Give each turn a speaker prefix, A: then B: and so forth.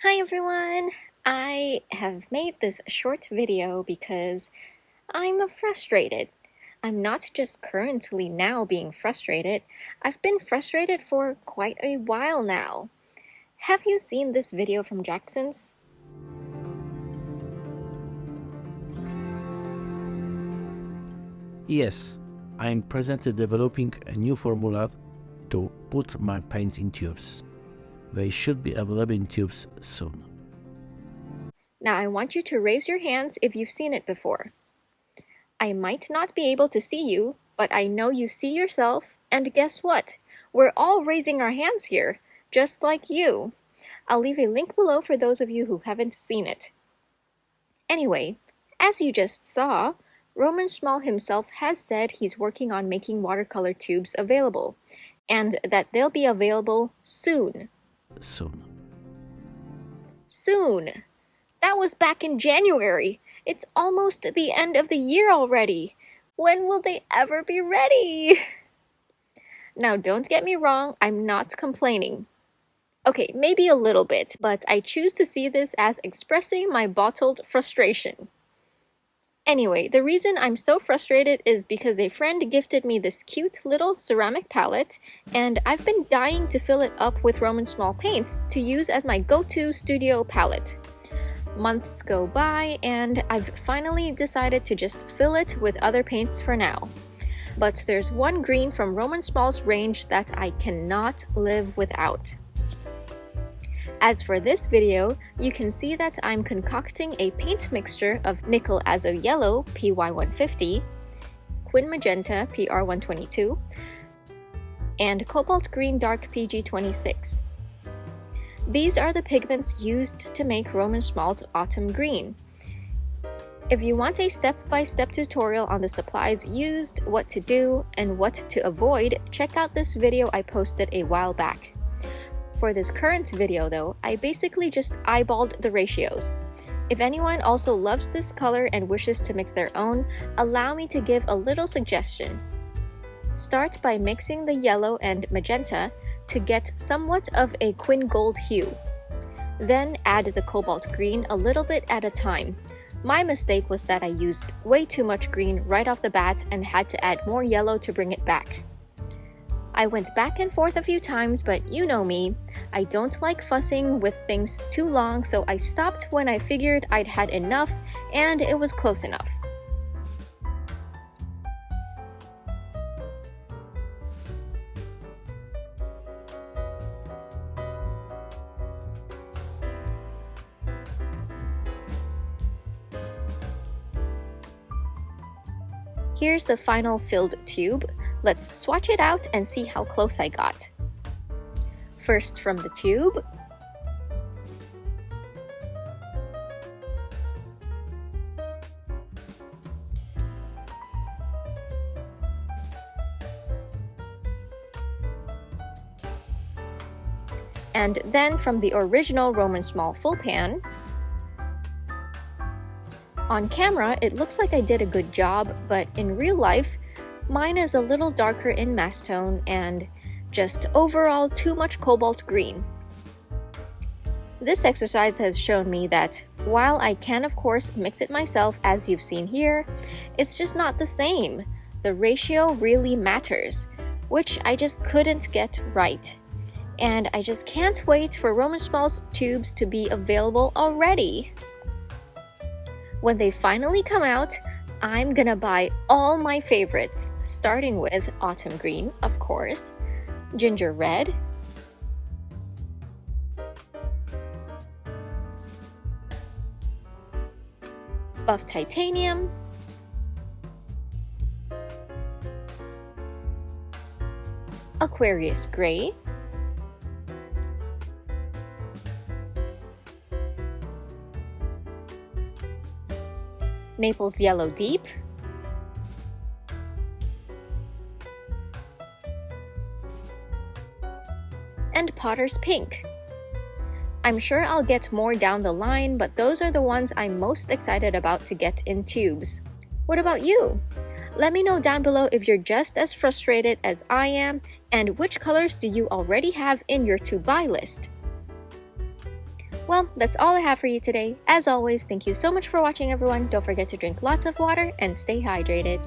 A: Hi everyone! I have made this short video because I'm frustrated. I'm not just currently now being frustrated, I've been frustrated for quite a while now. Have you seen this video from Jackson's?
B: Yes, I am presently developing a new formula to put my paints in tubes. They should be available in tubes soon.
A: Now I want you to raise your hands if you've seen it before. I might not be able to see you, but I know you see yourself, and guess what? We're all raising our hands here, just like you. I'll leave a link below for those of you who haven't seen it. Anyway, as you just saw, Roman Szmal himself has said he's working on making watercolor tubes available, and that they'll be available soon.
B: Soon.
A: Soon! That was back in January! It's almost the end of the year already! When will they ever be ready? Now don't get me wrong, I'm not complaining. Okay, maybe a little bit, but I choose to see this as expressing my bottled frustration. Anyway, the reason I'm so frustrated is because a friend gifted me this cute little ceramic palette, and I've been dying to fill it up with Roman Szmal paints to use as my go-to studio palette. Months go by, and I've finally decided to just fill it with other paints for now. But there's one green from Roman Szmal's range that I cannot live without. As for this video, you can see that I'm concocting a paint mixture of nickel azo yellow PY150, quin magenta PR122, and cobalt green dark PG26. These are the pigments used to make Roman Szmal's autumn green. If you want a step-by-step tutorial on the supplies used, what to do, and what to avoid, check out this video I posted a while back. For this current video though, I basically just eyeballed the ratios. If anyone also loves this color and wishes to mix their own, allow me to give a little suggestion. Start by mixing the yellow and magenta to get somewhat of a quin gold hue. Then add the cobalt green a little bit at a time. My mistake was that I used way too much green right off the bat and had to add more yellow to bring it back. I went back and forth a few times, but you know me, I don't like fussing with things too long, so I stopped when I figured I'd had enough and it was close enough. Here's the final filled tube. Let's swatch it out and see how close I got. First from the tube. And then from the original Roman Szmal full pan. On camera, it looks like I did a good job, but in real life, mine is a little darker in mass tone and just overall too much cobalt green. This exercise has shown me that while I can of course mix it myself as you've seen here, it's just not the same. The ratio really matters, which I just couldn't get right. And I just can't wait for Roman Szmal's tubes to be available already. When they finally come out, I'm gonna buy all my favorites, starting with autumn green, of course, ginger red, buff titanium, Aquarius gray, Naples yellow deep, and Potter's pink. I'm sure I'll get more down the line, but those are the ones I'm most excited about to get in tubes. What about you? Let me know down below if you're just as frustrated as I am, and which colors do you already have in your to-buy list? Well, that's all I have for you today. As always, thank you so much for watching, everyone. Don't forget to drink lots of water and stay hydrated.